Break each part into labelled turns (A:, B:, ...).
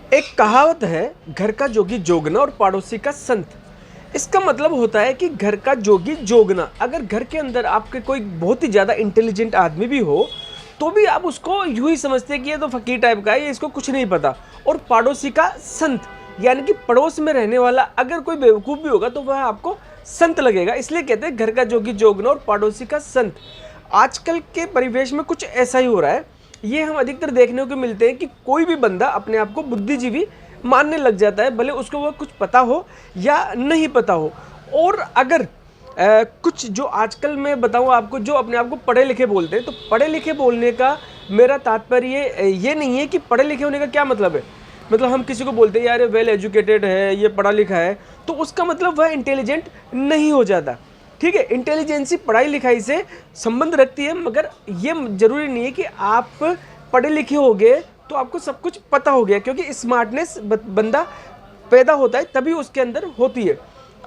A: एक कहावत है, घर का जोगी जोगना और पड़ोसी का संत। इसका मतलब होता है कि घर का जोगी जोगना, अगर घर के अंदर आपके कोई बहुत ही ज़्यादा इंटेलिजेंट आदमी भी हो तो भी आप उसको यूं ही समझते हैं कि ये तो फकीर टाइप का है, ये इसको कुछ नहीं पता। और पड़ोसी का संत, यानी कि पड़ोस में रहने वाला अगर कोई बेवकूफ़ भी होगा तो वह आपको संत लगेगा। इसलिए कहते हैं घर का जोगी जोगना और पड़ोसी का संत। आजकल के परिवेश में कुछ ऐसा ही हो रहा है। ये हम अधिकतर देखने को मिलते हैं कि कोई भी बंदा अपने आप को बुद्धिजीवी मानने लग जाता है, भले उसको वो कुछ पता हो या नहीं पता हो। और अगर कुछ जो आजकल मैं बताऊं आपको, जो अपने आप को पढ़े लिखे बोलते हैं, तो पढ़े लिखे बोलने का मेरा तात्पर्य ये नहीं है कि पढ़े लिखे होने का क्या मतलब है। मतलब हम किसी को बोलते हैं यार ये वेल एजुकेटेड है, ये पढ़ा लिखा है, तो उसका मतलब वह इंटेलिजेंट नहीं हो जाता। ठीक है, इंटेलिजेंसी पढ़ाई लिखाई से संबंध रखती है, मगर ये जरूरी नहीं है कि आप पढ़े लिखे हो गए तो आपको सब कुछ पता हो गया, क्योंकि स्मार्टनेस बंदा पैदा होता है तभी उसके अंदर होती है।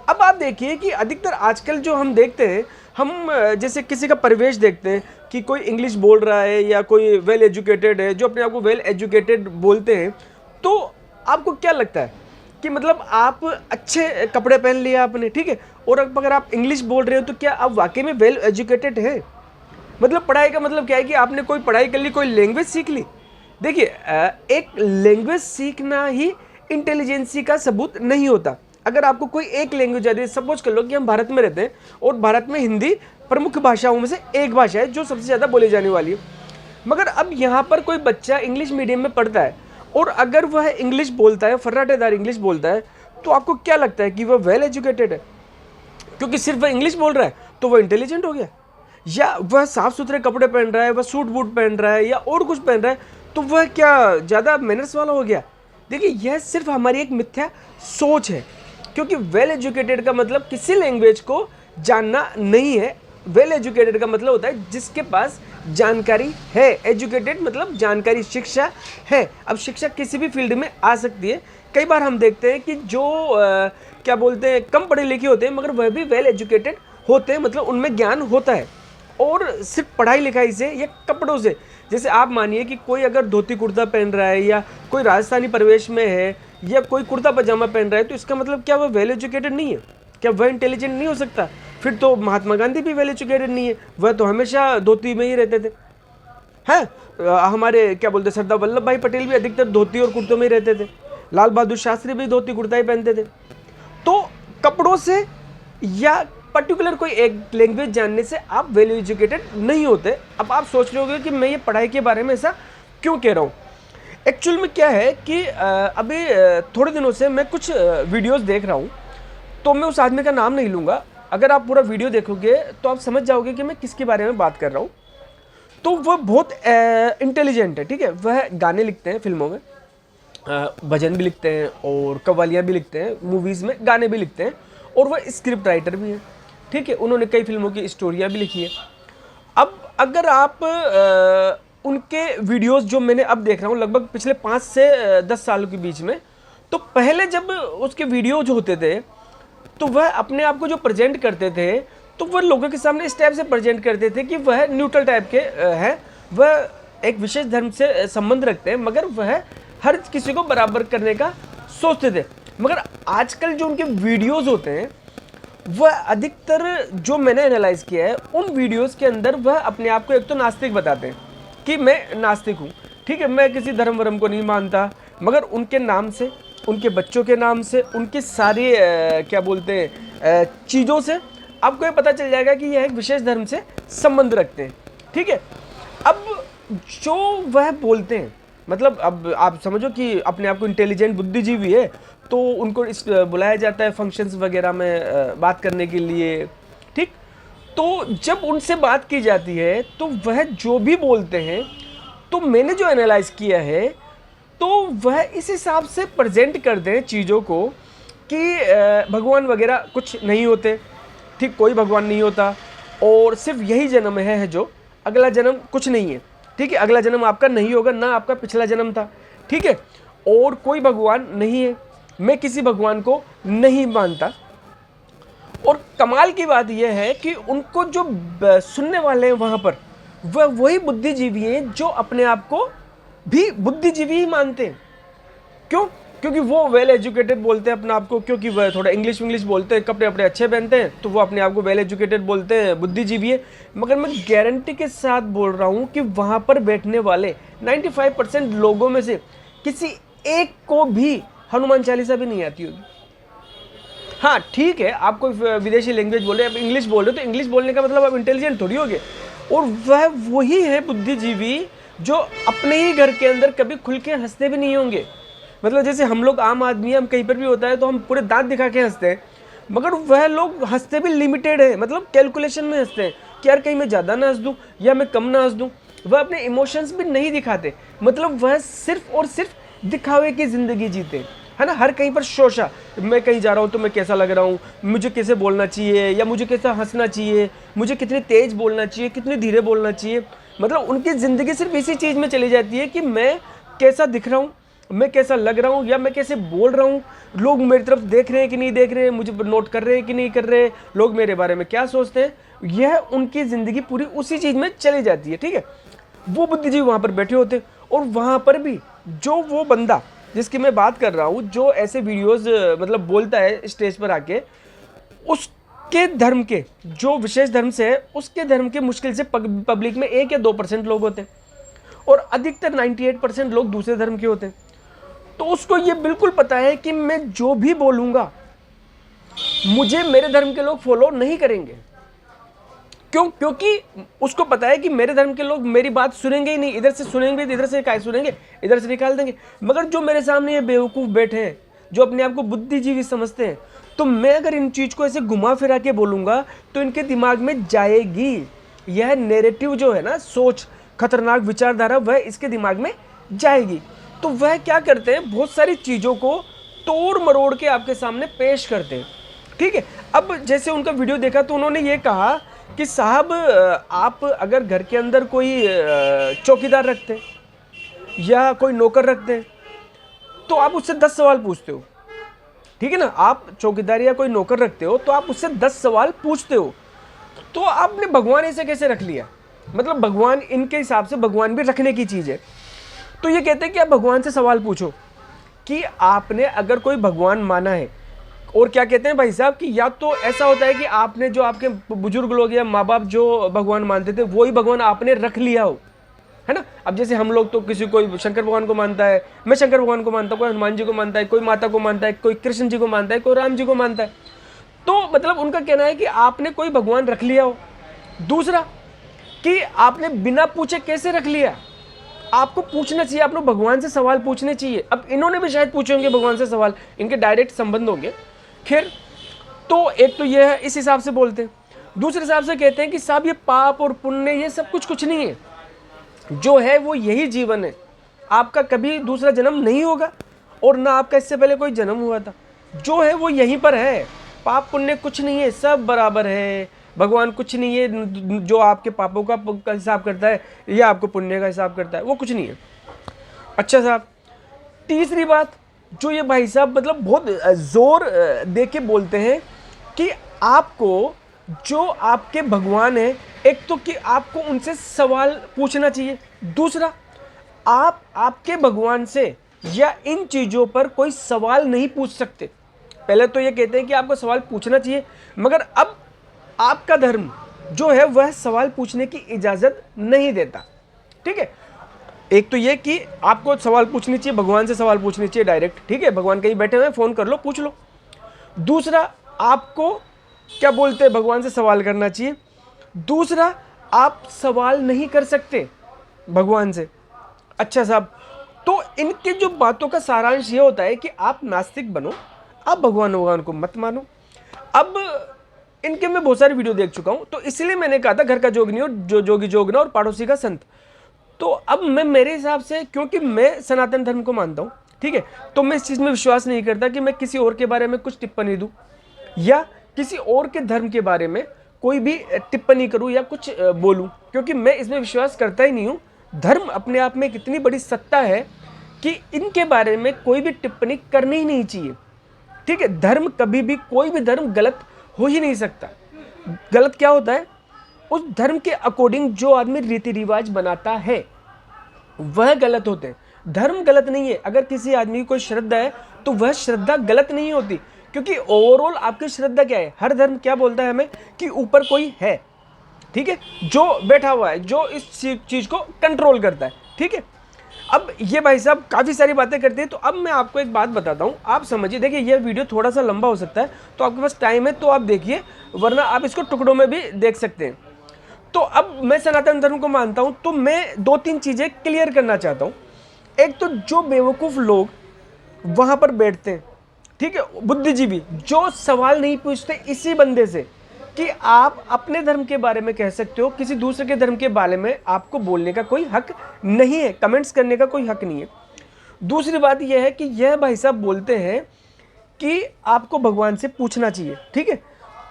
A: अब आप देखिए कि अधिकतर आजकल जो हम देखते हैं, हम जैसे किसी का परिवेश देखते हैं कि कोई इंग्लिश बोल रहा है या कोई वेल एजुकेटेड है, जो अपने आप को वेल एजुकेटेड बोलते हैं, तो आपको क्या लगता है कि मतलब आप अच्छे कपड़े पहन लिए आपने, ठीक है, और अब अगर आप इंग्लिश बोल रहे हो तो क्या आप वाकई में वेल एजुकेटेड है? मतलब पढ़ाई का मतलब क्या है कि आपने कोई पढ़ाई कर ली, कोई लैंग्वेज सीख ली। देखिए एक लैंग्वेज सीखना ही इंटेलिजेंसी का सबूत नहीं होता। अगर आपको कोई एक लैंग्वेज आती है, सपोज कर लो कि हम भारत में रहते हैं और भारत में हिंदी प्रमुख भाषाओं में से एक भाषा है जो सबसे ज़्यादा बोली जाने वाली है, मगर अब यहाँ पर कोई बच्चा इंग्लिश मीडियम में पढ़ता है और अगर वह इंग्लिश बोलता है, फर्राटेदार इंग्लिश बोलता है, तो आपको क्या लगता है कि वह वेल एजुकेटेड है? क्योंकि सिर्फ वह इंग्लिश बोल रहा है तो वह इंटेलिजेंट हो गया? या वह साफ सुथरे कपड़े पहन रहा है, वह सूट बूट पहन रहा है या और कुछ पहन रहा है, तो वह क्या ज़्यादा मैनर्स वाला हो गया? देखिए यह सिर्फ हमारी एक मिथ्या सोच है, क्योंकि वेल एजुकेटेड का मतलब किसी लैंग्वेज को जानना नहीं है। वेल एजुकेटेड का मतलब होता है जिसके पास जानकारी है। एजुकेटेड मतलब जानकारी, शिक्षा है। अब शिक्षा किसी भी फील्ड में आ सकती है। कई बार हम देखते हैं कि जो क्या बोलते हैं, कम पढ़े लिखे होते हैं मगर वह भी वेल एजुकेटेड होते हैं, मतलब उनमें ज्ञान होता है। और सिर्फ पढ़ाई लिखाई से या कपड़ों से, जैसे आप मानिए कि कोई अगर धोती कुर्ता पहन रहा है या कोई राजस्थानी परिवेश में है या कोई कुर्ता पजामा पहन रहा है, तो इसका मतलब क्या वह वेल एजुकेटेड नहीं है? क्या वह इंटेलिजेंट नहीं हो सकता? फिर तो महात्मा गांधी भी वेल एजुकेटेड नहीं है, वह तो हमेशा धोती में ही रहते थे। हैं हमारे क्या बोलते सरदार वल्लभ भाई पटेल भी अधिकतर धोती और कुर्तों में ही रहते थे। लाल बहादुर शास्त्री भी धोती कुर्ता ही पहनते थे। तो कपड़ों से या पर्टिकुलर कोई एक लैंग्वेज जानने से आप वेल एजुकेटेड नहीं होते। अब आप सोच रहे होंगे कि मैं ये पढ़ाई के बारे में ऐसा क्यों कह रहा हूँ। एक्चुअल में क्या है कि अभी थोड़े दिनों से मैं कुछ वीडियोस देख रहा हूँ, तो मैं उस आदमी का नाम नहीं लूँगा। अगर आप पूरा वीडियो देखोगे तो आप समझ जाओगे कि मैं किसके बारे में बात कर रहा हूँ। तो वह बहुत इंटेलिजेंट है, ठीक है। वह गाने लिखते हैं फिल्मों में, भजन भी लिखते हैं और कव्वालियाँ भी लिखते हैं, मूवीज़ में गाने भी लिखते हैं, और वह स्क्रिप्ट राइटर भी हैं, ठीक है। उन्होंने कई फिल्मों की स्टोरियाँ भी लिखी है। अब अगर आप उनके वीडियोस जो मैंने अब देख रहा हूँ लगभग पिछले 5 से 10 सालों के बीच में, तो पहले जब उसके वीडियो जो होते थे तो वह अपने आप को जो प्रेजेंट करते थे, तो वह लोगों के सामने इस टाइप से प्रेजेंट करते थे कि वह न्यूट्रल टाइप के हैं, वह एक विशेष धर्म से संबंध रखते हैं, मगर वह हर किसी को बराबर करने का सोचते थे। मगर आजकल जो उनके वीडियोस होते हैं, वह अधिकतर जो मैंने एनालाइज किया है उन वीडियोस के अंदर वह अपने आप को एक तो नास्तिक बताते हैं कि मैं नास्तिक हूँ, ठीक है, मैं किसी धर्म वर्म को नहीं मानता, मगर उनके नाम से, उनके बच्चों के नाम से, उनके सारे क्या बोलते हैं चीज़ों से आपको ये पता चल जाएगा कि यह एक विशेष धर्म से संबंध रखते हैं, ठीक है। अब जो वह बोलते हैं, मतलब अब आप समझो कि अपने आप को इंटेलिजेंट बुद्धिजीवी है, तो उनको इस बुलाया जाता है फंक्शंस वगैरह में बात करने के लिए, ठीक। तो जब उनसे बात की जाती है तो वह जो भी बोलते हैं, तो मैंने जो एनालाइज किया है, तो वह इस हिसाब से प्रेजेंट करते हैं चीज़ों को कि भगवान वगैरह कुछ नहीं होते, ठीक, कोई भगवान नहीं होता, और सिर्फ यही जन्म है जो, अगला जन्म कुछ नहीं है, ठीक है, अगला जन्म आपका नहीं होगा, ना आपका पिछला जन्म था, ठीक है, और कोई भगवान नहीं है, मैं किसी भगवान को नहीं मानता। और कमाल की बात यह है कि उनको जो सुनने वाले हैं वहाँ पर, वह वही बुद्धिजीवी हैं जो अपने आप को भी बुद्धिजीवी ही मानते हैं। क्यों? क्योंकि वो वेल एजुकेटेड बोलते हैं अपने आप को, क्योंकि वह थोड़ा इंग्लिश विंग्लिश बोलते हैं, कपड़े अपने अच्छे पहनते हैं, तो वो अपने आप को वेल एजुकेटेड बोलते हैं, बुद्धिजीवी है। मगर मैं गारंटी के साथ बोल रहा हूँ कि वहाँ पर बैठने वाले 95% लोगों में से किसी एक को भी हनुमान चालीसा भी नहीं आती होगी। हाँ ठीक है, आप कोई विदेशी लैंग्वेज बोल रहे हैं, आप इंग्लिश बोल रहे हो, तो इंग्लिश बोलने का मतलब आप इंटेलिजेंट थोड़ी होगे। और वह वही है बुद्धिजीवी जो अपने ही घर के अंदर कभी खुल के हंसते भी नहीं होंगे। मतलब जैसे हम लोग आम आदमी, हम कहीं पर भी होता है तो हम पूरे दांत दिखा के हंसते हैं, मगर वह लोग हंसते भी लिमिटेड है, मतलब कैलकुलेशन में हंसते हैं कि यार कहीं मैं ज़्यादा ना हंस दूँ या मैं कम ना हंस दूँ। वह अपने इमोशंस भी नहीं दिखाते, मतलब वह सिर्फ और सिर्फ दिखावे की ज़िंदगी जीते, है ना। हर कहीं पर शोशा, मैं कहीं जा रहा हूँ तो मैं कैसा लग रहा हूँ, मुझे कैसे बोलना चाहिए या मुझे कैसा हंसना चाहिए, मुझे कितनी तेज़ बोलना चाहिए, कितनी धीरे बोलना चाहिए। मतलब उनकी ज़िंदगी सिर्फ इसी चीज़ में चली जाती है कि मैं कैसा दिख रहा हूँ, मैं कैसा लग रहा हूँ, या मैं कैसे बोल रहा हूँ, लोग मेरी तरफ देख रहे हैं कि नहीं देख रहे हैं, मुझे नोट कर रहे हैं कि नहीं कर रहे, लोग मेरे बारे में क्या सोचते हैं। यह उनकी ज़िंदगी पूरी उसी चीज़ में चली जाती है, ठीक है। वो बुद्धिजीवी वहाँ पर बैठे होते हैं, और वहाँ पर भी जो वो बंदा जिसकी मैं बात कर रहा हूँ, जो ऐसे वीडियोस मतलब बोलता है स्टेज पर आके, उसके धर्म के, जो विशेष धर्म से है, उसके धर्म के मुश्किल से पब्लिक में 1 या 2% लोग होते हैं, और अधिकतर 98% लोग दूसरे धर्म के होते हैं। तो उसको ये बिल्कुल पता है कि मैं जो भी बोलूँगा मुझे मेरे धर्म के लोग फॉलो नहीं करेंगे। क्यों? क्योंकि उसको पता है कि मेरे धर्म के लोग मेरी बात सुनेंगे ही नहीं, इधर से सुनेंगे, इधर से काय सुनेंगे, इधर से निकाल देंगे। मगर जो मेरे सामने ये बेवकूफ़ बैठे हैं, जो अपने आप को बुद्धिजीवी समझते हैं, तो मैं अगर इन चीज़ को ऐसे घुमा फिरा के बोलूँगा तो इनके दिमाग में जाएगी। यह नैरेटिव जो है ना, सोच, खतरनाक विचारधारा, वह इसके दिमाग में जाएगी। तो वह क्या करते हैं, बहुत सारी चीज़ों को तोड़ मरोड़ के आपके सामने पेश करते हैं, ठीक है। अब जैसे उनका वीडियो देखा तो उन्होंने ये कहा कि साहब आप अगर घर के अंदर कोई चौकीदार रखते हैं या कोई नौकर रखते हैं तो आप उससे 10 सवाल पूछते हो, ठीक है ना। आप चौकीदार या कोई नौकर रखते हो तो आप उससे 10 सवाल पूछते हो, तो आपने भगवान ऐसे कैसे रख लिया? मतलब भगवान, इनके हिसाब से भगवान भी रखने की चीज़ है। तो ये कहते हैं कि आप भगवान से सवाल पूछो कि आपने अगर कोई भगवान माना है, और क्या कहते हैं भाई साहब कि या तो ऐसा होता है कि आपने, जो आपके बुजुर्ग लोग या माँ बाप जो भगवान मानते थे, वही भगवान आपने रख लिया हो, है ना। अब जैसे हम लोग तो किसी, कोई शंकर भगवान को मानता है, मैं शंकर भगवान को मानता हूँ, कोई हनुमान जी को मानता है, कोई माता को मानता है, कोई कृष्ण जी को मानता है, कोई राम जी को मानता है। तो मतलब उनका कहना है कि आपने कोई भगवान रख लिया हो। दूसरा कि आपने बिना पूछे कैसे रख लिया, आपको पूछना चाहिए, आपने भगवान से सवाल पूछने चाहिए। अब इन्होंने भी शायद पूछे होंगे भगवान से सवाल, इनके डायरेक्ट संबंध होंगे। खैर, तो एक तो ये है, इस हिसाब से बोलते हैं। दूसरे हिसाब से कहते हैं कि साहब ये पाप और पुण्य ये सब कुछ नहीं है, जो है वो यही जीवन है, आपका कभी दूसरा जन्म नहीं होगा और ना आपका इससे पहले कोई जन्म हुआ था, जो है वो यहीं पर है। पाप पुण्य कुछ नहीं है, सब बराबर है। भगवान कुछ नहीं है, जो आपके पापों का हिसाब करता है या आपको पुण्य का हिसाब करता है, वो कुछ नहीं है। अच्छा साहब, तीसरी बात जो ये भाई साहब मतलब बहुत जोर दे के बोलते हैं कि आपको, जो आपके भगवान है, एक तो कि आपको उनसे सवाल पूछना चाहिए। दूसरा, आप आपके भगवान से या इन चीज़ों पर कोई सवाल नहीं पूछ सकते। पहले तो ये कहते हैं कि आपको सवाल पूछना चाहिए, मगर अब आपका धर्म जो है वह सवाल पूछने की इजाज़त नहीं देता, ठीक है। एक तो ये कि आपको सवाल पूछनी चाहिए, भगवान से सवाल पूछनी चाहिए डायरेक्ट, ठीक है, भगवान कहीं बैठे हुए हैं, फ़ोन कर लो, पूछ लो। दूसरा, आपको क्या बोलते हैं, भगवान से सवाल करना चाहिए। दूसरा, आप सवाल नहीं कर सकते भगवान से। अच्छा साहब, तो इनके जो बातों का सारांश ये होता है कि आप नास्तिक बनो, आप भगवान को मत मानो। अब इनके मैं बहुत सारी वीडियो देख चुका हूँ, तो इसलिए मैंने कहा था घर का जोगी और जोगी जोगना और पड़ोसी का संत। तो अब मैं, मेरे हिसाब से, क्योंकि मैं सनातन धर्म को मानता हूँ, ठीक है, तो मैं इस चीज़ में विश्वास नहीं करता कि मैं किसी और के बारे में कुछ टिप्पणी दूँ या किसी और के धर्म के बारे में कोई भी टिप्पणी करूँ या कुछ बोलूँ, क्योंकि मैं इसमें विश्वास करता ही नहीं हूँ। धर्म अपने आप में एक इतनी बड़ी सत्ता है कि इनके बारे में कोई भी टिप्पणी करनी ही नहीं चाहिए, ठीक है। धर्म कभी भी, कोई भी धर्म गलत हो ही नहीं सकता। गलत क्या होता है, उस धर्म के अकॉर्डिंग जो आदमी रीति रिवाज बनाता है वह गलत होते हैं। धर्म गलत नहीं है, अगर किसी आदमी की कोई श्रद्धा है तो वह श्रद्धा गलत नहीं होती, क्योंकि ओवरऑल आपकी श्रद्धा क्या है, हर धर्म क्या बोलता है हमें कि ऊपर कोई है, ठीक है, जो बैठा हुआ है, जो इस चीज़ को कंट्रोल करता है, ठीक है। अब ये भाई साहब काफ़ी सारी बातें करते हैं, तो अब मैं आपको एक बात बताता हूँ, आप समझिए। देखिए ये वीडियो थोड़ा सा लंबा हो सकता है, तो आपके पास टाइम है तो आप देखिए, वरना आप इसको टुकड़ों में भी देख सकते हैं। तो अब मैं सनातन धर्म को मानता हूँ, तो मैं 2-3 चीज़ें क्लियर करना चाहता हूँ। एक तो जो बेवकूफ़ लोग वहाँ पर बैठते हैं, ठीक है, बुद्धिजीवी जो सवाल नहीं पूछते इसी बंदे से कि आप अपने धर्म के बारे में कह सकते हो, किसी दूसरे के धर्म के बारे में आपको बोलने का कोई हक नहीं है, कमेंट्स करने का कोई हक नहीं है। दूसरी बात यह है कि यह भाई साहब बोलते हैं कि आपको भगवान से पूछना चाहिए, ठीक है।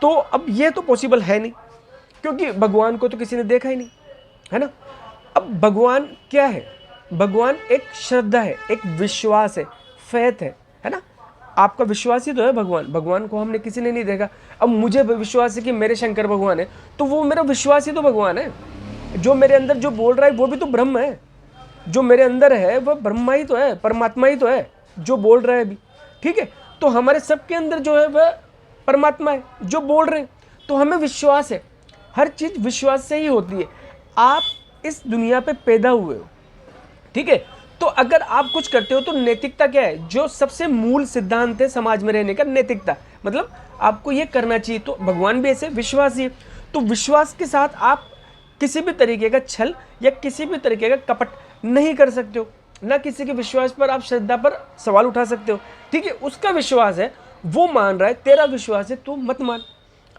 A: तो अब यह तो पॉसिबल है नहीं, क्योंकि भगवान को तो किसी ने देखा ही नहीं, है ना। अब भगवान क्या है, भगवान एक श्रद्धा है, एक विश्वास है, फेथ है ना। आपका विश्वास ही तो है भगवान, भगवान को हमने किसी ने नहीं देखा। अब मुझे विश्वास है कि मेरे शंकर भगवान है, तो वो मेरा विश्वास ही तो भगवान है। जो मेरे अंदर जो बोल रहा है वो भी तो ब्रह्म है, जो मेरे अंदर है वह ब्रह्मा ही तो है, परमात्मा ही तो है जो बोल रहा है अभी, ठीक है। तो हमारे सबके अंदर जो है वह परमात्मा है जो बोल रहे हैं, तो हमें विश्वास है, हर चीज़ विश्वास से ही होती है। आप इस दुनिया पे पैदा हुए हो, ठीक है, तो अगर आप कुछ करते हो तो नैतिकता क्या है, जो सबसे मूल सिद्धांत है समाज में रहने का, नैतिकता, मतलब आपको ये करना चाहिए। तो भगवान भी ऐसे विश्वास ही है, तो विश्वास के साथ आप किसी भी तरीके का छल या किसी भी तरीके का कपट नहीं कर सकते हो, ना किसी के विश्वास पर आप श्रद्धा पर सवाल उठा सकते हो, ठीक है। उसका विश्वास है, वो मान रहा है, तेरा विश्वास है, तू मत मान।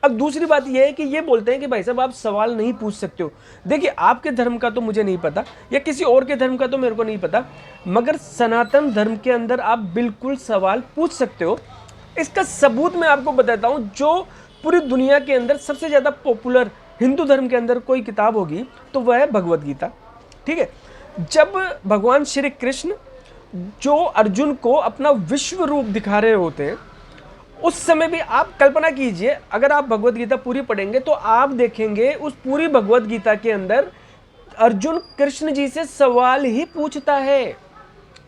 A: अब दूसरी बात यह है कि ये बोलते हैं कि भाई साहब आप सवाल नहीं पूछ सकते हो। देखिए आपके धर्म का तो मुझे नहीं पता, या किसी और के धर्म का तो मेरे को नहीं पता, मगर सनातन धर्म के अंदर आप बिल्कुल सवाल पूछ सकते हो। इसका सबूत मैं आपको बताता हूँ। जो पूरी दुनिया के अंदर सबसे ज़्यादा पॉपुलर हिंदू धर्म के अंदर कोई किताब होगी तो वह है भगवद गीता, ठीक है। जब भगवान श्री कृष्ण जो अर्जुन को अपना विश्व रूप दिखा रहे होते हैं, उस समय भी आप कल्पना कीजिए, अगर आप भगवद गीता पूरी पढ़ेंगे तो आप देखेंगे उस पूरी भगवद गीता के अंदर अर्जुन कृष्ण जी से सवाल ही पूछता है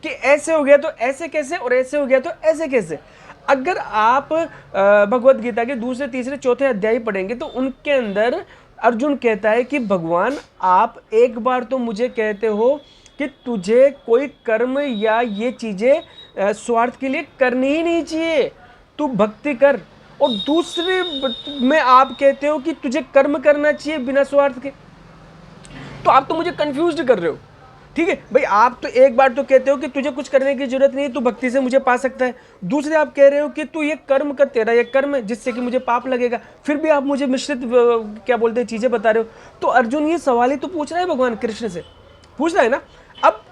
A: कि ऐसे हो गया तो ऐसे कैसे, और ऐसे हो गया तो ऐसे कैसे। अगर आप भगवद गीता के दूसरे तीसरे चौथे अध्याय पढ़ेंगे तो उनके अंदर अर्जुन कहता है कि भगवान आप एक बार तो मुझे कहते हो कि तुझे कोई कर्म या ये चीज़ें स्वार्थ के लिए करनी ही नहीं चाहिए, तू भक्ति कर, और दूसरे में आप कहते हो कि तुझे कर्म करना चाहिए बिना स्वार्थ के। तो आप तो मुझे कंफ्यूज कर रहे हो, ठीक है भाई। आप तो एक बार तो कहते हो कि तुझे कुछ करने की जरूरत नहीं है, तू भक्ति से मुझे पा सकता है, दूसरे आप कह रहे हो कि तू ये कर्म कर, तेरा ये कर्म है जिससे कि मुझे पाप लगेगा, फिर भी आप मुझे मिश्रित क्या बोलते हैं चीज़ें बता रहे हो। तो अर्जुन ये सवाल ही तो पूछ रहा है, भगवान कृष्ण से पूछ रहा है ना। अब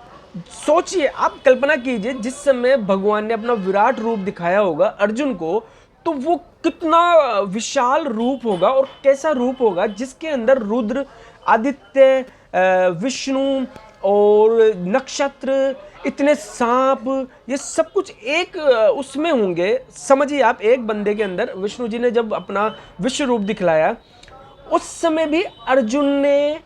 A: सोचिए, आप कल्पना कीजिए जिस समय भगवान ने अपना विराट रूप दिखाया होगा अर्जुन को, तो वो कितना विशाल रूप होगा और कैसा रूप होगा जिसके अंदर रुद्र, आदित्य, विष्णु और नक्षत्र, इतने सांप, ये सब कुछ एक उसमें होंगे। समझिए आप, एक बंदे के अंदर विष्णु जी ने जब अपना विश्व रूप दिखलाया, उस समय भी अर्जुन ने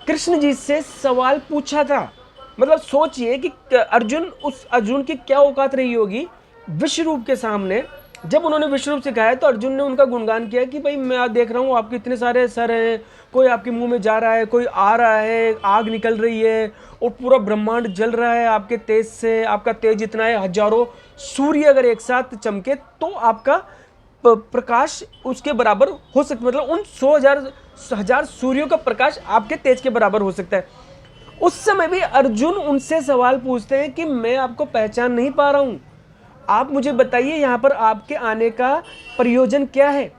A: कृष्ण जी से सवाल पूछा था। मतलब सोचिए कि अर्जुन की क्या औकात रही होगी विश्व रूप के सामने। जब उन्होंने विश्व रूप सिखाया तो अर्जुन ने उनका गुणगान किया कि भाई मैं देख रहा हूँ आपके इतने सारे सर हैं, कोई आपके मुंह में जा रहा है, कोई आ रहा है, आग निकल रही है और पूरा ब्रह्मांड जल रहा है आपके तेज से। आपका तेज इतना है, हजारों सूर्य अगर एक साथ चमके तो आपका प्रकाश उसके बराबर हो सकता, मतलब उन 100,000 सूर्यों का प्रकाश आपके तेज के बराबर हो सकता है। उस समय भी अर्जुन उनसे सवाल पूछते हैं कि मैं आपको पहचान नहीं पा रहा हूं, आप मुझे बताइए यहाँ पर आपके आने का प्रयोजन क्या है।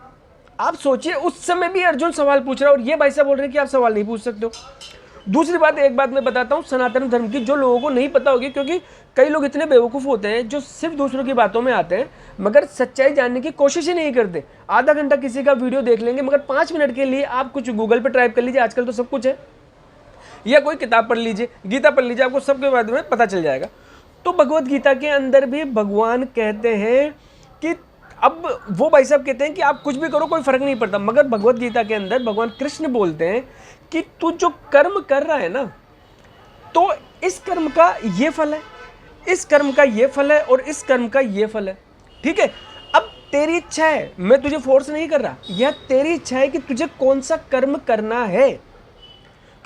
A: आप सोचिए, उस समय भी अर्जुन सवाल पूछ रहा है, और ये भाई साहब बोल रहे हैं कि आप सवाल नहीं पूछ सकते हो। दूसरी बात, एक बात मैं बताता हूँ सनातन धर्म की, जो लोगों को नहीं पता होगी, क्योंकि कई लोग इतने बेवकूफ़ होते हैं जो सिर्फ दूसरों की बातों में आते हैं मगर सच्चाई जानने की कोशिश ही नहीं करते। आधा घंटा किसी का वीडियो देख लेंगे, मगर 5 मिनट के लिए आप कुछ गूगल पर टाइप कर लीजिए, आजकल तो सब कुछ है, या कोई किताब पढ़ लीजिए, गीता पढ़ लीजिए, आपको सबके बारे में पता चल जाएगा। तो भगवद गीता के अंदर भी भगवान कहते हैं कि अब वो भाई साहब कहते हैं कि आप कुछ भी करो कोई फर्क नहीं पड़ता, मगर भगवद गीता के अंदर भगवान कृष्ण बोलते हैं कि तू जो कर्म कर रहा है ना, तो इस कर्म का ये फल है, इस कर्म का ये फल है और इस कर्म का ये फल है। ठीक है, अब तेरी इच्छा है, मैं तुझे फोर्स नहीं कर रहा, यह तेरी इच्छा है कि तुझे कौन सा कर्म करना है,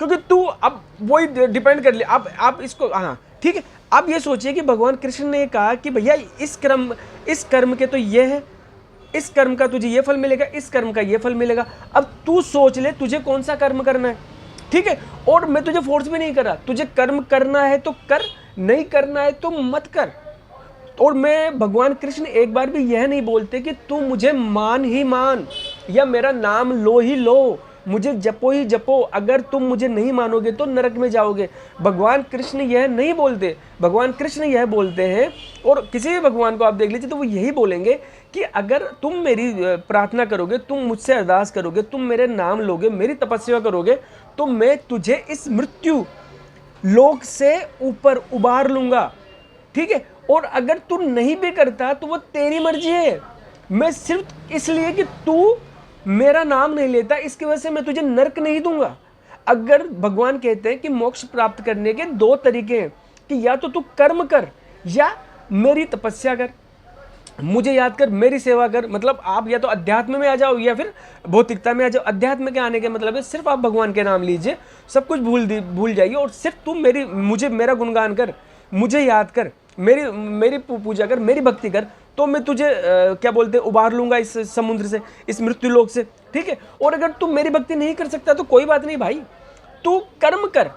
A: क्योंकि तू अब वही डिपेंड कर ले। अब आप इसको, हाँ ठीक है, आप ये सोचिए कि भगवान कृष्ण ने कहा कि भैया इस कर्म के तो ये है, इस कर्म का तुझे ये फल मिलेगा, इस कर्म का ये फल मिलेगा। अब तू सोच ले तुझे कौन सा कर्म करना है। ठीक है, और मैं तुझे फोर्स भी नहीं कर रहा, तुझे कर्म करना है तो कर, नहीं करना है तो मत कर। और मैं, भगवान कृष्ण एक बार भी यह नहीं बोलते कि तू मुझे मान ही मान या मेरा नाम लो ही लो, मुझे जपो ही जपो, अगर तुम मुझे नहीं मानोगे तो नरक में जाओगे। भगवान कृष्ण यह नहीं बोलते। भगवान कृष्ण यह बोलते हैं, और किसी भी भगवान को आप देख लीजिए तो वो यही बोलेंगे कि अगर तुम मेरी प्रार्थना करोगे, तुम मुझसे अरदास करोगे, तुम मेरे नाम लोगे, मेरी तपस्या करोगे, तो मैं तुझे इस मृत्यु लोक से ऊपर उबार लूंगा। ठीक है, और अगर तू नहीं भी करता तो वो तेरी मर्जी है। मैं सिर्फ इसलिए कि तू मेरा नाम नहीं लेता, इसकी वजह से मैं तुझे नरक नहीं दूंगा। अगर भगवान कहते हैं कि मोक्ष प्राप्त करने के दो तरीके हैं, कि या तो तू कर्म कर या मेरी तपस्या कर, मुझे याद कर, मेरी सेवा कर। मतलब आप या तो अध्यात्म में आ जाओ या फिर भौतिकता में आ जाओ। अध्यात्म के आने के मतलब है सिर्फ आप भगवान के नाम लीजिए, सब कुछ भूल जाइए, और सिर्फ तुम मेरा गुणगान कर, मुझे याद कर, मेरी पूजा कर, मेरी भक्ति कर, तो मैं तुझे क्या बोलते हैं, उबार लूंगा इस समुद्र से, इस मृत्यु लोक से। ठीक है, और अगर तू मेरी भक्ति नहीं कर सकता तो कोई बात नहीं भाई, तू कर्म कर।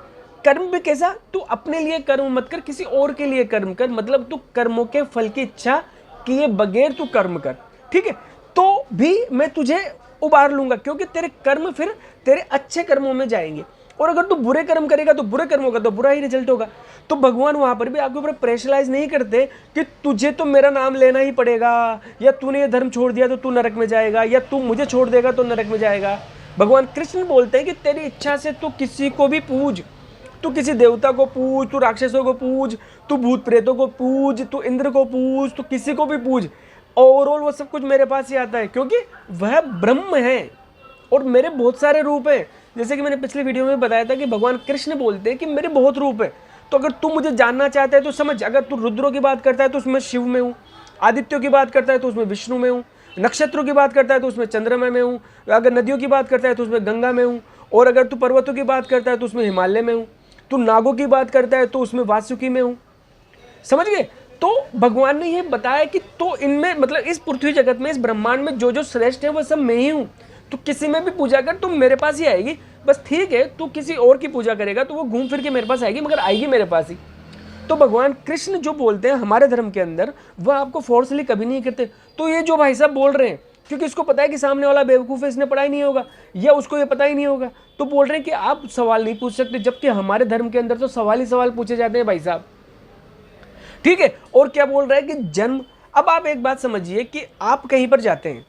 A: कर्म भी कैसा, तू अपने लिए कर्म मत कर, किसी और के लिए कर्म कर। मतलब तू कर्मों के फल की इच्छा किए बगैर तू कर्म कर। ठीक है, तो भी मैं तुझे उबार लूंगा, क्योंकि तेरे कर्म फिर तेरे अच्छे कर्मों में जाएंगे, और अगर तू बुरे कर्म करेगा तो बुरे कर्मों का तो बुरा ही रिजल्ट होगा। तो भगवान वहां पर भी आपके ऊपर प्रेशराइज नहीं करते कि तुझे तो मेरा नाम लेना ही पड़ेगा, या तूने ये धर्म छोड़ दिया तो तू नरक में जाएगा, या तू मुझे छोड़ देगा तो नरक में जाएगा। भगवान कृष्ण बोलते हैं कि तेरी इच्छा से तू किसी को भी पूज, तू किसी देवता को पूज, तू राक्षसों को पूज, तू भूत प्रेतों को पूज, तू इंद्र को पूज, तू किसी को भी पूज, ओवरऑल वो सब कुछ मेरे पास ही आता है, क्योंकि वह ब्रह्म है और मेरे बहुत सारे रूप हैं। जैसे कि मैंने पिछले वीडियो में बताया था कि भगवान कृष्ण बोलते हैं कि मेरे बहुत रूप है। तो अगर तू मुझे जानना चाहता है तो समझ, अगर तू रुद्रों की बात करता है तो उसमें शिव में हूँ, आदित्यों की बात करता है तो उसमें विष्णु में हूँ, नक्षत्रों की बात करता है तो उसमें चंद्रमा में हूँ, अगर नदियों की बात करता है तो उसमें गंगा में हूँ, और अगर तू पर्वतों की बात करता है तो उसमें हिमालय में हूँ, तू नागों की बात करता है तो उसमें वासुकी में हूँ। समझ गए? तो भगवान ने ये बताया कि तो इनमें, मतलब इस पृथ्वी जगत में, इस ब्रह्मांड में जो जो श्रेष्ठ है वो सब मैं ही हूँ। तो किसी में भी पूजा कर तो मेरे पास ही आएगी। बस ठीक है, तू किसी और की पूजा करेगा तो वो घूम फिर के मेरे पास आएगी, मगर आएगी मेरे पास ही। तो भगवान कृष्ण जो बोलते हैं हमारे धर्म के अंदर, वह आपको फोर्सली कभी नहीं करते। तो ये जो भाई साहब बोल रहे हैं, क्योंकि इसको पता है कि सामने वाला बेवकूफ़ है, इसने पढ़ा ही नहीं होगा या उसको ये पता ही नहीं होगा, तो बोल रहे हैं कि आप सवाल नहीं पूछ सकते, जबकि हमारे धर्म के अंदर तो सवाल ही सवाल पूछे जाते हैं भाई साहब। ठीक है, और क्या बोल रहा है कि जन्म। अब आप एक बात समझिए कि आप कहीं पर जाते हैं,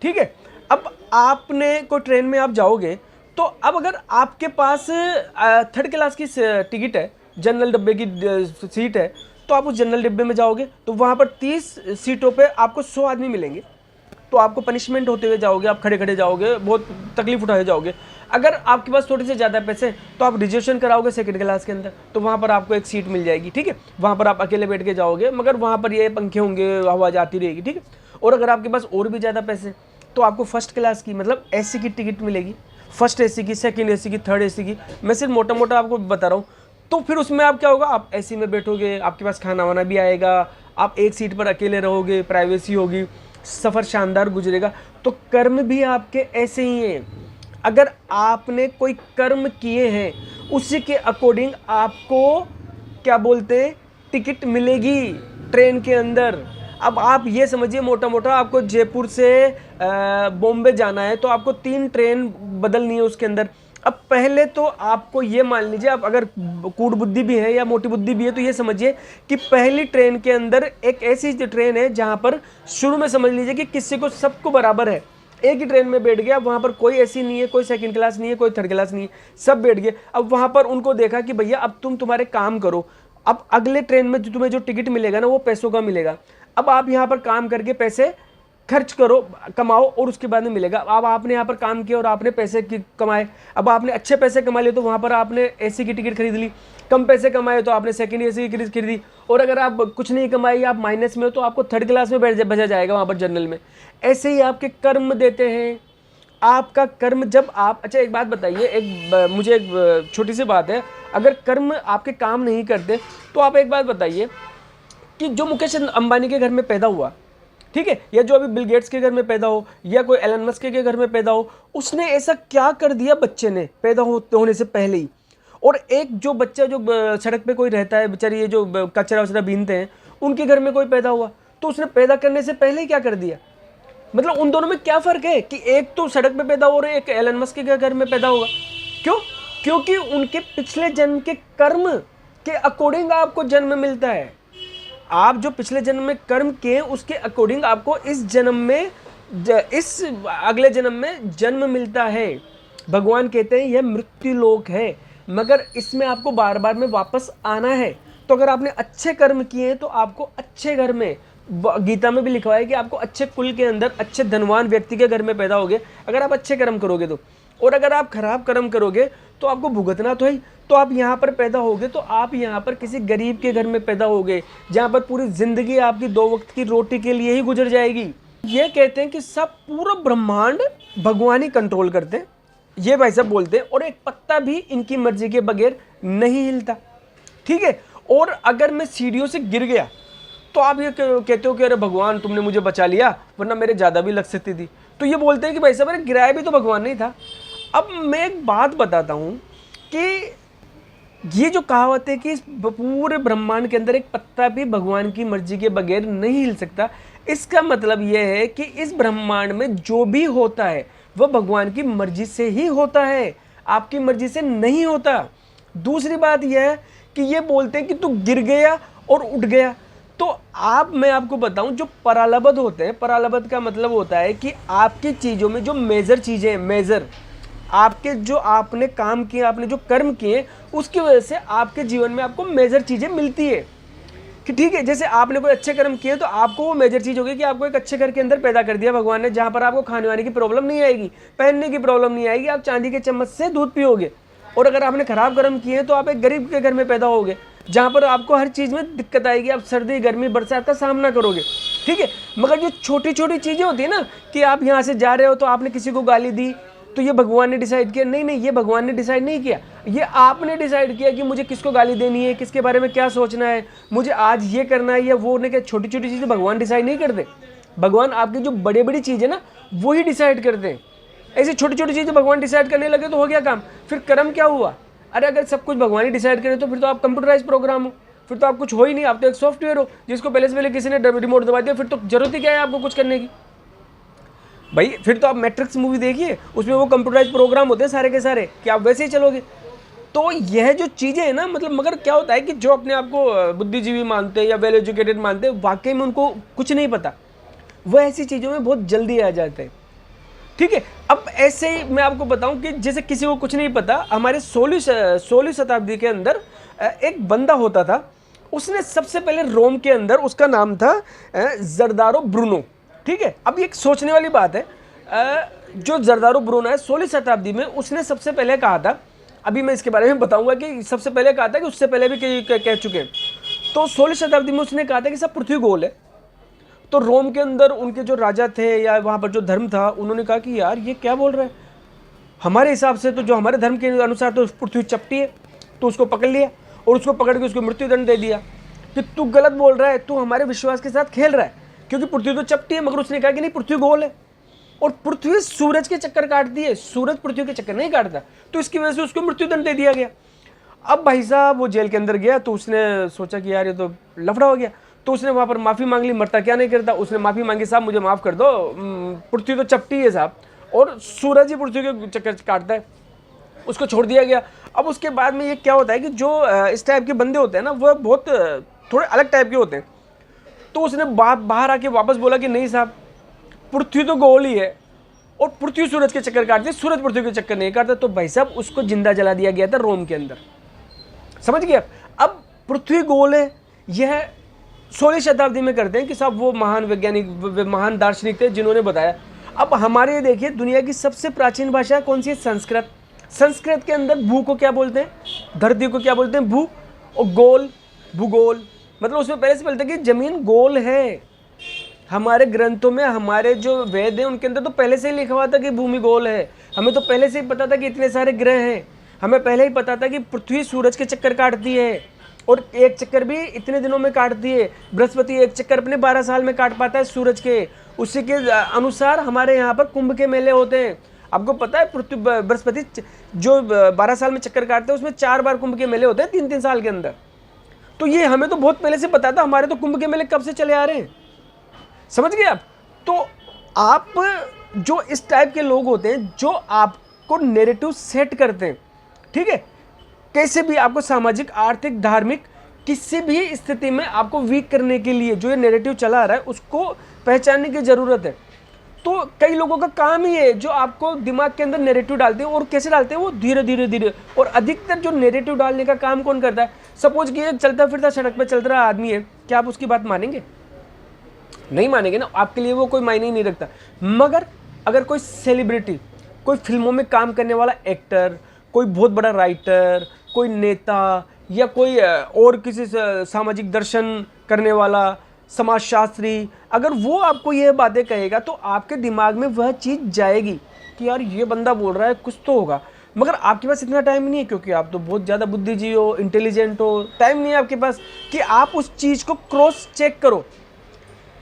A: ठीक है, अब आपने कोई ट्रेन में आप जाओगे, तो अब अगर आपके पास थर्ड क्लास की टिकट है, जनरल डब्बे की सीट है, तो आप उस जनरल डिब्बे में जाओगे तो वहाँ पर 30 सीटों पे आपको 100 आदमी मिलेंगे, तो आपको पनिशमेंट होते हुए जाओगे, आप खड़े खड़े जाओगे, बहुत तकलीफ उठाए जाओगे। अगर आपके पास थोड़े से ज़्यादा पैसे तो आप रिजर्वेशन कराओगे सेकंड क्लास के अंदर, तो वहाँ पर आपको एक सीट मिल जाएगी। ठीक है, वहाँ पर आप अकेले बैठ के जाओगे, मगर वहाँ पर ये पंखे होंगे, आवाज़ आती रहेगी। ठीक है, और अगर आपके पास और भी ज़्यादा पैसे तो आपको फर्स्ट क्लास की, मतलब एसी की टिकट मिलेगी, फर्स्ट एसी की, सेकंड एसी की, थर्ड एसी की। मैं सिर्फ मोटा मोटा आपको बता रहा हूँ। तो फिर उसमें आप क्या होगा, आप एसी में बैठोगे, आपके पास खाना वाना भी आएगा, आप एक सीट पर अकेले रहोगे, प्राइवेसी होगी, सफ़र शानदार गुजरेगा। तो कर्म भी आपके ऐसे ही हैं। अगर आपने कोई कर्म किए हैं उसी के अकॉर्डिंग आपको क्या बोलते हैं, टिकट मिलेगी ट्रेन के अंदर। अब आप ये समझिए, मोटा मोटा आपको जयपुर से बॉम्बे जाना है तो आपको 3 ट्रेन बदलनी है उसके अंदर। अब पहले तो आपको ये मान लीजिए, आप अगर कूट बुद्धि भी है या मोटी बुद्धि भी है तो ये समझिए कि पहली ट्रेन के अंदर एक ऐसी ट्रेन है जहाँ पर शुरू में समझ लीजिए कि किसी को सबको बराबर है, एक ही ट्रेन में बैठ गया, वहाँ पर कोई ऐसी नहीं है, कोई सेकंड क्लास नहीं है, कोई थर्ड क्लास नहीं है, सब बैठ गए। अब वहाँ पर उनको देखा कि भैया अब तुम तुम्हारे काम करो, अब अगले ट्रेन में जो तुम्हें जो टिकट मिलेगा ना वो पैसों का मिलेगा। अब आप यहाँ पर काम करके पैसे खर्च करो, कमाओ और उसके बाद में मिलेगा। अब आपने यहाँ पर काम किया और आपने पैसे कमाए, अब आपने अच्छे पैसे कमा लिए तो वहाँ पर आपने एसी की टिकट खरीद ली, कम पैसे कमाए तो आपने सेकंड एसी की खरीदी, और अगर आप कुछ नहीं कमाए या आप माइनस में हो तो आपको थर्ड क्लास में भेजा जाएगा वहाँ पर जनरल में। ऐसे ही आपके कर्म देते हैं। आपका कर्म जब आप, अच्छा एक बात बताइए, मुझे एक छोटी सी बात है, अगर कर्म आपके काम नहीं करते तो आप एक बात बताइए कि जो मुकेश अंबानी के घर में पैदा हुआ, ठीक है, या जो अभी बिल गेट्स के घर में पैदा हो, या कोई एलन मस्क के घर में पैदा हो, उसने ऐसा क्या कर दिया बच्चे ने पैदा होने से पहले ही। और एक जो बच्चा जो सड़क पे कोई रहता है बेचारी, ये जो कचरा वचरा बीनते हैं, उनके घर में कोई पैदा हुआ तो उसने पैदा करने से पहले ही क्या कर दिया। मतलब उन दोनों में क्या फ़र्क है कि एक तो सड़क पे पैदा हो रहे, एक एलन मस्क के घर में पैदा होगा। क्यों? क्योंकि उनके पिछले जन्म के कर्म के अकॉर्डिंग आपको जन्म मिलता है। आप जो पिछले जन्म में कर्म किए उसके अकॉर्डिंग आपको इस जन्म में, इस अगले जन्म में जन्म मिलता है। भगवान कहते हैं यह मृत्यु लोक है, मगर इसमें आपको बार बार में वापस आना है। तो अगर आपने अच्छे कर्म किए तो आपको अच्छे घर में, गीता में भी लिखा है कि आपको अच्छे कुल के अंदर अच्छे धनवान व्यक्ति के घर में पैदा होगे अगर आप अच्छे कर्म करोगे तो। और अगर आप खराब कर्म करोगे तो आपको भुगतना तो है। तो आप यहाँ पर पैदा होगे तो आप यहाँ पर किसी गरीब के घर में पैदा होगे, जहाँ पर पूरी जिंदगी आपकी 2 वक्त की रोटी के लिए ही गुजर जाएगी। ये कहते हैं कि सब पूरा ब्रह्मांड भगवान ही कंट्रोल करते हैं, ये भाई साहब बोलते हैं, और एक पत्ता भी इनकी मर्जी के बगैर नहीं हिलता, ठीक है। और अगर मैं सीढ़ियों से गिर गया तो आप ये कहते हो कि अरे भगवान तुमने मुझे बचा लिया, वरना मेरे ज़्यादा भी लग सकती थी। तो ये बोलते हैं कि भाई साहब अरे गिराया भी तो भगवान नहीं था। अब मैं एक बात बताता हूँ कि ये जो कहावत है कि इस पूरे ब्रह्मांड के अंदर एक पत्ता भी भगवान की मर्जी के बगैर नहीं हिल सकता, इसका मतलब यह है कि इस ब्रह्मांड में जो भी होता है वह भगवान की मर्जी से ही होता है, आपकी मर्जी से नहीं होता। दूसरी बात यह है कि ये बोलते हैं कि तू गिर गया और उठ गया। तो मैं आपको बताऊं, जो परालब्ध होते हैं, परालब्ध का मतलब होता है कि आपकी चीज़ों में जो मेजर चीज़ें हैं, मेजर आपके जो आपने काम किए, आपने जो कर्म किए, उसकी वजह से आपके जीवन में आपको मेजर चीज़ें मिलती है कि ठीक है। जैसे आपने कोई अच्छे कर्म किए तो आपको वो मेजर चीज़ होगी कि आपको एक अच्छे घर के अंदर पैदा कर दिया भगवान ने, जहाँ पर आपको खाने वाने की प्रॉब्लम नहीं आएगी, पहनने की प्रॉब्लम नहीं आएगी, आप चांदी के चम्मच से दूध पियोगे। और अगर आपने खराब कर्म किए तो आप एक गरीब के घर में पैदा होगे, जहाँ पर आपको हर चीज़ में दिक्कत आएगी, आप सर्दी गर्मी बरसात का सामना करोगे, ठीक है। मगर जो छोटी छोटी चीज़ें होती है ना, कि आप यहाँ से जा रहे हो तो आपने किसी को गाली दी तो ये भगवान ने डिसाइड किया, नहीं, ये भगवान ने डिसाइड नहीं किया, ये आपने डिसाइड किया कि मुझे किसको गाली देनी है, किसके बारे में क्या सोचना है, मुझे आज ये करना है या वो नहीं। क्या छोटी छोटी चीज़ें भगवान डिसाइड नहीं करते। भगवान आपकी जो बड़ी बड़ी चीज़ है ना वो ही डिसाइड करते हैं। ऐसी छोटी छोटी चीज़ें भगवान डिसाइड करने लगे तो हो गया काम, फिर कर्म क्या हुआ। अरे अगर सब कुछ भगवान ही डिसाइड करे तो फिर तो आप कंप्यूटराइज प्रोग्राम हो, फिर तो आप कुछ हो ही नहीं, आप तो एक सॉफ्टवेयर हो जिसको पहले से पहले किसी ने रिमोट दबा दिया, फिर तो जरूरत ही क्या है आपको कुछ करने की भाई। फिर तो आप मैट्रिक्स मूवी देखिए, उसमें वो कंप्यूटराइज प्रोग्राम होते हैं सारे के सारे, कि आप वैसे ही चलोगे। तो यह जो चीज़ें हैं ना, मतलब मगर क्या होता है कि जो अपने आप को बुद्धिजीवी मानते हैं या वेल एजुकेटेड मानते हैं, वाकई में उनको कुछ नहीं पता, वह ऐसी चीज़ों में बहुत जल्दी आ जाते हैं, ठीक है। अब ऐसे ही मैं आपको बताऊं कि जैसे किसी को कुछ नहीं पता, हमारे 16वीं शताब्दी के अंदर एक बंदा होता था, उसने सबसे पहले रोम के अंदर, उसका नाम था जर्दारो ब्रूनो, ठीक है। अब एक सोचने वाली बात है, जो जर्दारो ब्रूनो है 16वीं शताब्दी में, उसने सबसे पहले कहा था, अभी मैं इसके बारे में बताऊंगा कि सबसे पहले कहा था कि उससे पहले भी कह चुके हैं। तो 16वीं शताब्दी में उसने कहा था कि सब पृथ्वी गोल है। तो रोम के अंदर उनके जो राजा थे या वहाँ पर जो धर्म था, उन्होंने कहा कि यार ये क्या बोल रहा है, हमारे हिसाब से तो जो हमारे धर्म के अनुसार तो पृथ्वी चपटी है। तो उसको पकड़ लिया और उसको पकड़ के उसको मृत्युदंड दे दिया कि तू गलत बोल रहा है, तू हमारे विश्वास के साथ खेल रहा है, क्योंकि पृथ्वी तो चपटी है। मगर उसने कहा कि नहीं, पृथ्वी गोल है और पृथ्वी सूरज के चक्कर काटती है, सूरज पृथ्वी के चक्कर नहीं काटता। तो इसकी वजह से उसको मृत्युदंड दे दिया गया। अब भाई साहब वो जेल के अंदर गया तो उसने सोचा कि यार ये तो लफड़ा हो गया। तो उसने वहाँ पर माफ़ी मांग ली, मरता क्या नहीं करता। उसने माफ़ी मांगी, साहब मुझे माफ़ कर दो, पृथ्वी तो चपटी है साहब और सूरज ही पृथ्वी के चक्कर काटता है। उसको छोड़ दिया गया। अब उसके बाद में ये क्या होता है कि जो इस टाइप के बंदे होते हैं ना, वह बहुत थोड़े अलग टाइप के होते हैं। तो उसने बाहर आके वापस बोला कि नहीं साहब, पृथ्वी तो गोल ही है और पृथ्वी सूरज के चक्कर काटती है, सूरज पृथ्वी के चक्कर नहीं काटता। तो भाई साहब उसको जिंदा जला दिया गया था रोम के अंदर, समझ गए। अब पृथ्वी गोल है, यह 16वीं शताब्दी में करते हैं कि साहब वो महान वैज्ञानिक महान दार्शनिक थे जिन्होंने बताया। अब हमारे ये देखिए दुनिया की सबसे प्राचीन भाषा कौन सी है? संस्कृत। संस्कृत के अंदर भू को क्या बोलते हैं? धरती को क्या बोलते हैं? भू। और गोल, भूगोल, मतलब उसमें पहले से बोलते हैं कि जमीन गोल है। हमारे ग्रंथों में, हमारे जो वेद हैं उनके अंदर तो पहले से ही लिखा हुआ था कि भूमि गोल है। हमें तो पहले से ही पता था कि इतने सारे ग्रह हैं। हमें पहले ही पता था कि पृथ्वी सूरज के चक्कर काटती है और एक चक्कर भी इतने दिनों में काटती है। बृहस्पति एक चक्कर अपने 12 साल में काट पाता है सूरज के। उसी के अनुसार हमारे यहाँ पर कुंभ के मेले होते हैं। आपको पता है पृथ्वी बृहस्पति जो 12 साल में चक्कर काटते हैं उसमें 4 बार कुंभ के मेले होते हैं 3-3 साल के अंदर। तो ये हमें तो बहुत पहले से पता था। हमारे तो कुंभ के मेले कब से चले आ रहे हैं, समझ गए आप? तो आप जो इस टाइप के लोग होते हैं जो आपको नैरेटिव सेट करते हैं, ठीक है, कैसे भी आपको सामाजिक, आर्थिक, धार्मिक किसी भी स्थिति में आपको वीक करने के लिए जो ये नैरेटिव चला आ रहा है उसको पहचानने की ज़रूरत है। तो कई लोगों का काम ही है जो आपको दिमाग के अंदर नैरेटिव डालते हैं। और कैसे डालते हैं? वो धीरे धीरे धीरे। और अधिकतर जो नैरेटिव डालने का काम कौन करता है? सपोज कि एक चलता फिरता सड़क पर चल रहा आदमी है, क्या आप उसकी बात मानेंगे? नहीं मानेंगे ना, आपके लिए वो कोई मायने ही नहीं रखता। मगर अगर कोई सेलिब्रिटी, कोई फिल्मों में काम करने वाला एक्टर, कोई बहुत बड़ा राइटर, कोई नेता या कोई और किसी सामाजिक दर्शन करने वाला समाजशास्त्री, अगर वो आपको ये बातें कहेगा तो आपके दिमाग में वह चीज़ जाएगी कि यार ये बंदा बोल रहा है, कुछ तो होगा। मगर आपके पास इतना टाइम नहीं है क्योंकि आप तो बहुत ज़्यादा बुद्धिजीवी हो, इंटेलिजेंट हो, टाइम नहीं है आपके पास कि आप उस चीज़ को क्रॉस चेक करो।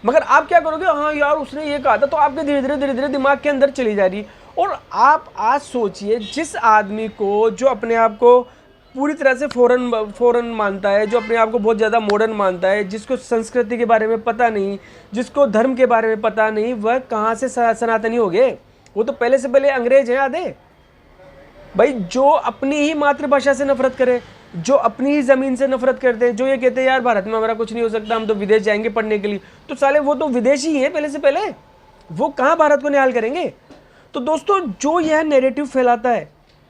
A: मगर आप क्या करोगे? हाँ यार उसने ये कहा था, तो आपके धीरे धीरे धीरे धीरे दिमाग के अंदर चली जा रही है। और आप आज सोचिए, जिस आदमी को जो अपने आप को पूरी तरह से फॉरेन मानता है, जो अपने आप को बहुत ज़्यादा मॉडर्न मानता है, जिसको संस्कृति के बारे में पता नहीं, जिसको धर्म के बारे में पता नहीं, वह कहाँ से सनातनी हो गए? वो तो पहले से पहले अंग्रेज हैं आधे भाई। जो अपनी ही मातृभाषा से नफरत करे, जो अपनी ही ज़मीन से नफरत करते हैं, जो ये कहते हैं यार भारत में हमारा कुछ नहीं हो सकता, हम तो विदेश जाएंगे पढ़ने के लिए, तो साले वो तो विदेशी ही हैं पहले से पहले। वो कहाँ भारत को निहाल करेंगे? तो दोस्तों जो यह नैरेटिव फैलाता है,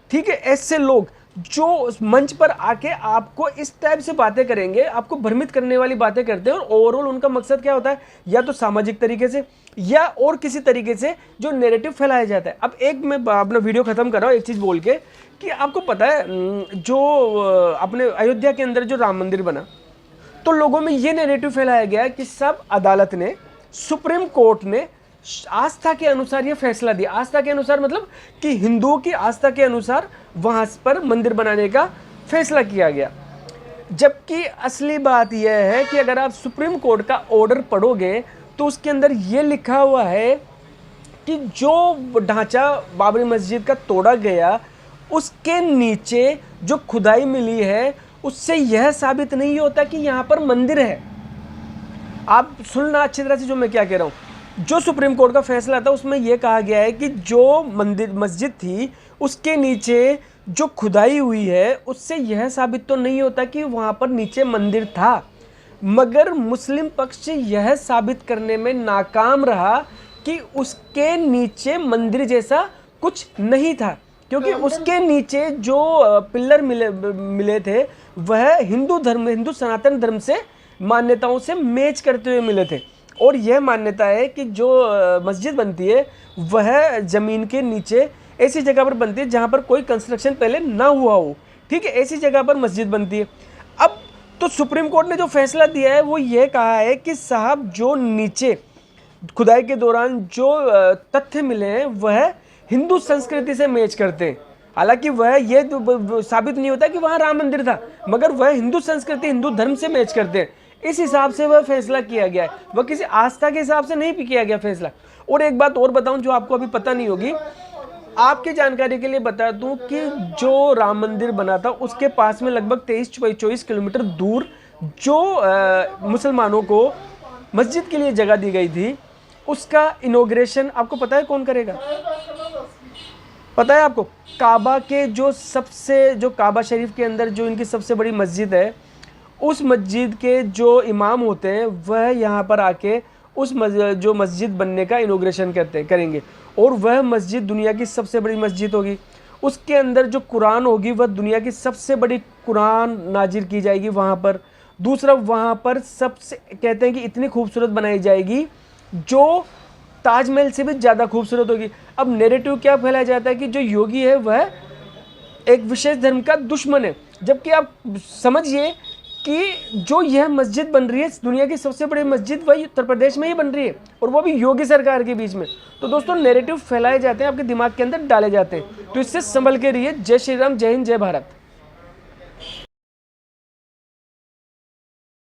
A: ठीक है, ऐसे लोग जो मंच पर आके आपको इस टाइप से बातें करेंगे, आपको भ्रमित करने वाली बातें करते हैं, और ओवरऑल उनका मकसद क्या होता है? या तो सामाजिक तरीके से या और किसी तरीके से जो नैरेटिव फैलाया जाता है। अब एक मैं अपना वीडियो ख़त्म कर रहा हूँ एक चीज़ बोल के कि आपको पता है जो अपने अयोध्या के अंदर जो राम मंदिर बना, तो लोगों में ये नैरेटिव फैलाया गया कि सब अदालत ने, सुप्रीम कोर्ट ने आस्था के अनुसार ये फैसला दिया। आस्था के अनुसार मतलब कि हिंदुओं की आस्था के अनुसार वहाँ पर मंदिर बनाने का फैसला किया गया। जबकि असली बात यह है कि अगर आप सुप्रीम कोर्ट का ऑर्डर पढ़ोगे तो उसके अंदर ये लिखा हुआ है कि जो ढांचा बाबरी मस्जिद का तोड़ा गया उसके नीचे जो खुदाई मिली है उससे यह साबित नहीं होता कि यहाँ पर मंदिर है। आप सुनना अच्छी तरह से जो मैं क्या कह रहा हूँ। जो सुप्रीम कोर्ट का फैसला था उसमें यह कहा गया है कि जो मस्जिद थी उसके नीचे जो खुदाई हुई है उससे यह साबित तो नहीं होता कि वहाँ पर नीचे मंदिर था। मगर मुस्लिम पक्ष यह साबित करने में नाकाम रहा कि उसके नीचे मंदिर जैसा कुछ नहीं था, क्योंकि उसके नीचे जो पिलर मिले थे वह हिंदू सनातन धर्म से मान्यताओं से मैच करते हुए मिले थे। और यह मान्यता है कि जो मस्जिद बनती है वह ज़मीन के नीचे ऐसी जगह पर बनती है जहाँ पर कोई कंस्ट्रक्शन पहले ना हुआ हो, ठीक है, ऐसी जगह पर मस्जिद बनती है। अब तो सुप्रीम कोर्ट ने जो फैसला दिया है वो ये कहा है कि साहब जो नीचे खुदाई के दौरान जो तथ्य मिले हैं वह हिंदू संस्कृति से मैच करते हैं। हालांकि वह ये साबित नहीं होता कि वहाँ राम मंदिर था, मगर वह हिंदू संस्कृति, हिंदू धर्म से मैच करते हैं। इस हिसाब से वह फैसला किया गया है, वह किसी आस्था के हिसाब से नहीं किया गया फैसला। और एक बात और बताऊं जो आपको अभी पता नहीं होगी, आपकी जानकारी के लिए बता दूं कि जो राम मंदिर बना था उसके पास में लगभग 23-24 किलोमीटर दूर जो मुसलमानों को मस्जिद के लिए जगह दी गई थी उसका इनॉग्रेशन आपको पता है कौन करेगा? पता है आपको? काबा के जो काबा शरीफ के अंदर जो इनकी सबसे बड़ी मस्जिद है, उस मस्जिद के जो इमाम होते हैं वह यहाँ पर आके उस जो मस्जिद बनने का इनॉग्रेशन करेंगे। और वह मस्जिद दुनिया की सबसे बड़ी मस्जिद होगी। उसके अंदर जो कुरान होगी वह दुनिया की सबसे बड़ी कुरान नाजिल की जाएगी वहाँ पर। दूसरा वहाँ पर सबसे कहते हैं कि इतनी खूबसूरत बनाई जाएगी जो ताजमहल से भी ज़्यादा खूबसूरत होगी। अब नैरेटिव क्या फैलाया जाता है कि जो योगी है वह एक विशेष धर्म का दुश्मन है, जबकि आप समझिए कि जो यह मस्जिद बन रही है, दुनिया की सबसे बड़ी मस्जिद वही उत्तर प्रदेश में ही बन रही है, और वो भी योगी सरकार के बीच में। तो दोस्तों नैरेटिव फैलाए जाते हैं, आपके दिमाग के अंदर डाले जाते हैं, तो इससे संभल के रहिए। जय श्री राम, जय हिंद, जय भारत।